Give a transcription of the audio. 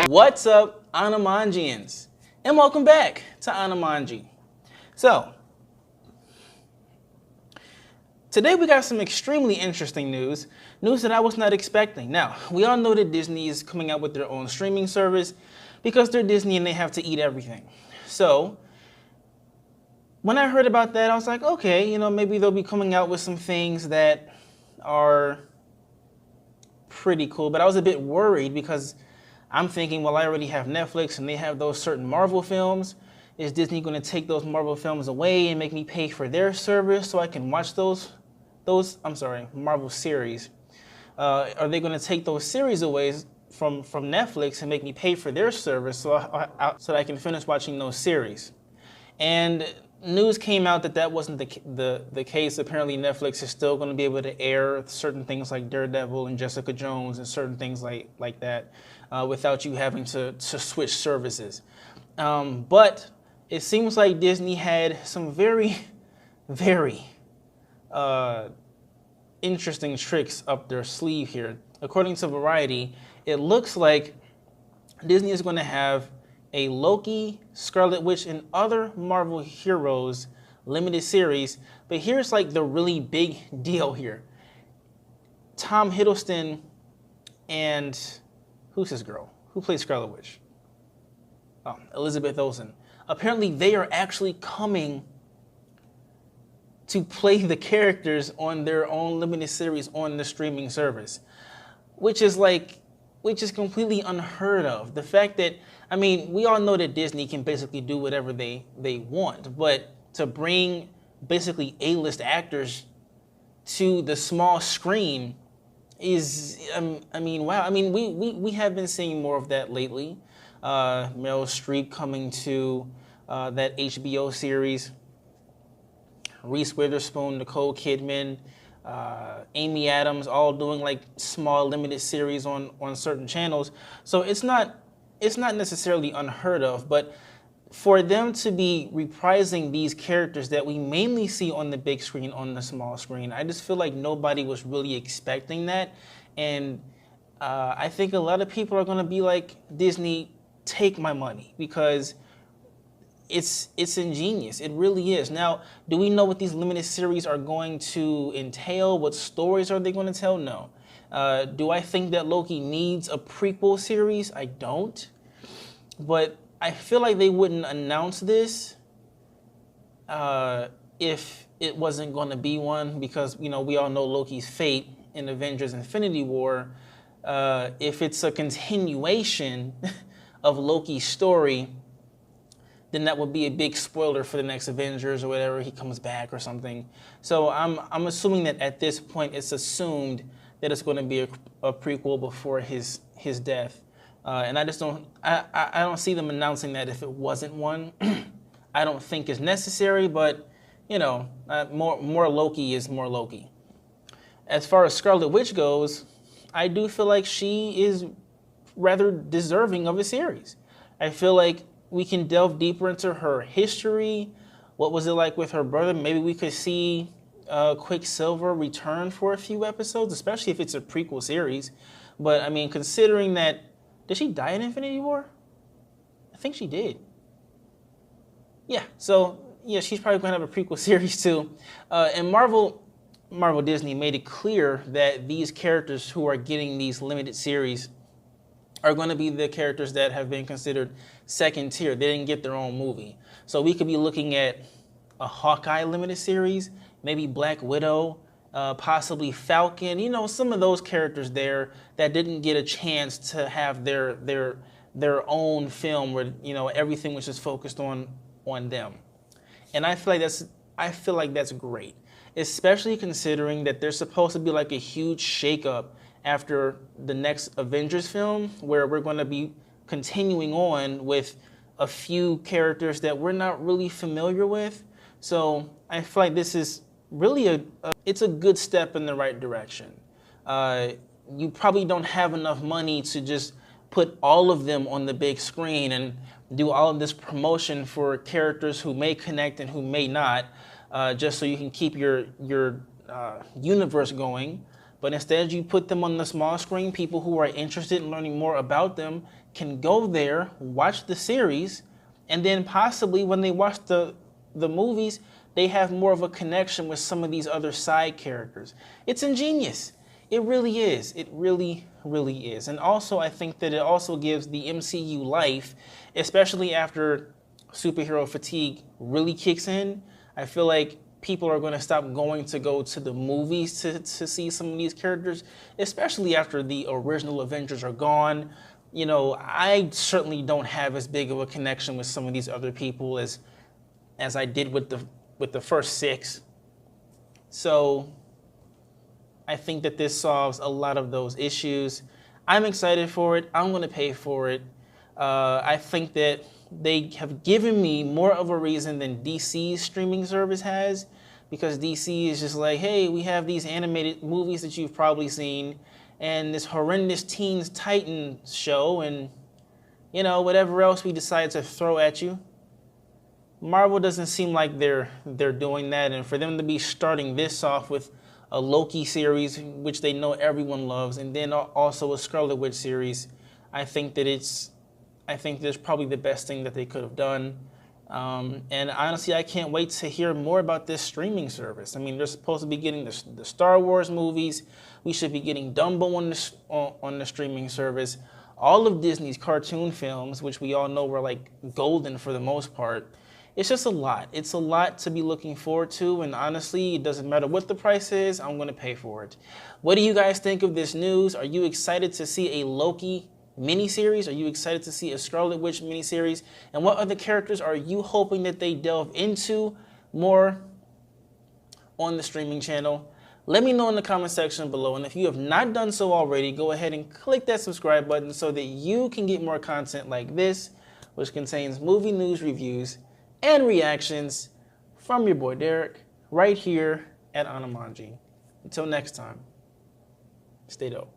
What's up, Animanjians? And welcome back to Animanji. So, today we got some extremely interesting news that I was not expecting. Now, we all know that Disney is coming out with their own streaming service because they're Disney and they have to eat everything. So, when I heard about that, I was like, okay, maybe they'll be coming out with some things that are pretty cool. But I was a bit worried because I'm thinking, well, I already have Netflix and they have those certain Marvel films. Is Disney going to take those Marvel films away and make me pay for their service so I can watch those Marvel series? Are they going to take those series away from Netflix and make me pay for their service so that I can finish watching those series? And news came out that wasn't the case. Apparently Netflix is still going to be able to air certain things like Daredevil and Jessica Jones and certain things like that without you having to switch services. But it seems like Disney had some very, very interesting tricks up their sleeve here. According to Variety, it looks like Disney is going to have a Loki, Scarlett Witch, and other Marvel heroes limited series. But here's like the really big deal here. Tom Hiddleston and who's his girl? Who plays Scarlet Witch? Oh, Elizabeth Olsen. Apparently they are actually coming to play the characters on their own limited series on the streaming service, which is completely unheard of. The fact that, we all know that Disney can basically do whatever they want, but to bring basically A-list actors to the small screen is, wow. We have been seeing more of that lately. Meryl Streep coming to that HBO series. Reese Witherspoon, Nicole Kidman, Amy Adams, all doing like small limited series on certain channels. So it's not necessarily unheard of, but for them to be reprising these characters that we mainly see on the big screen, on the small screen, I just feel like nobody was really expecting that. And I think a lot of people are going to be like, Disney, take my money, because it's ingenious. It really is. Now, do we know what these limited series are going to entail? What stories are they going to tell? No. Do I think that Loki needs a prequel series? I don't. But I feel like they wouldn't announce this if it wasn't going to be one, because, we all know Loki's fate in Avengers Infinity War. If it's a continuation of Loki's story, then that would be a big spoiler for the next Avengers or whatever, he comes back or something. So I'm assuming that at this point it's assumed that it's going to be a prequel before his death. And I just don't see them announcing that if it wasn't one. I don't think it's necessary, but more Loki is more Loki. As far as Scarlet Witch goes, I do feel like she is rather deserving of a series. I feel like we can delve deeper into her history. What was it like with her brother? Maybe we could see Quicksilver return for a few episodes, especially if it's a prequel series. But considering that, did she die in Infinity War? I think she did. Yeah, so yeah, she's probably going to have a prequel series too. And Marvel Disney made it clear that these characters who are getting these limited series are going to be the characters that have been considered second tier. They didn't get their own movie. So we could be looking at a Hawkeye limited series, maybe Black Widow, possibly Falcon, some of those characters there that didn't get a chance to have their own film where, everything was just focused on them. And I feel like that's great, especially considering that there's supposed to be like a huge shakeup after the next Avengers film, where we're going to be continuing on with a few characters that we're not really familiar with. So I feel like this is really it's a good step in the right direction. You probably don't have enough money to just put all of them on the big screen and do all of this promotion for characters who may connect and who may not, just so you can keep your universe going. But instead, you put them on the small screen. People who are interested in learning more about them can go there, watch the series, and then possibly when they watch the movies, they have more of a connection with some of these other side characters. It's ingenious. It really is. It really, really is. And also, I think that it also gives the MCU life, especially after superhero fatigue really kicks in. I feel like people are going to stop going to the movies to see some of these characters, especially after the original Avengers are gone. You know, I certainly don't have as big of a connection with some of these other people as I did with the first 6. So I think that this solves a lot of those issues. I'm excited for it. I'm going to pay for it. I think that they have given me more of a reason than DC's streaming service has, because DC is just like, hey, we have these animated movies that you've probably seen and this horrendous Teens Titans show and, you know, whatever else we decide to throw at you. Marvel doesn't seem like they're doing that, and for them to be starting this off with a Loki series, which they know everyone loves, and then also a Scarlet Witch series, I think that's probably the best thing that they could have done. And honestly, I can't wait to hear more about this streaming service. I mean, they're supposed to be getting the Star Wars movies. We should be getting Dumbo on the streaming service. All of Disney's cartoon films, which we all know were like golden for the most part. It's just a lot. It's a lot to be looking forward to, and honestly, it doesn't matter what the price is, I'm going to pay for it. What do you guys think of this news? Are you excited to see a Loki miniseries? Are you excited to see a Scarlet Witch miniseries? And what other characters are you hoping that they delve into more on the streaming channel? Let me know in the comment section below, and if you have not done so already, go ahead and click that subscribe button so that you can get more content like this, which contains movie news, reviews, and reactions from your boy Derek, right here at Animanjians. Until next time, stay dope.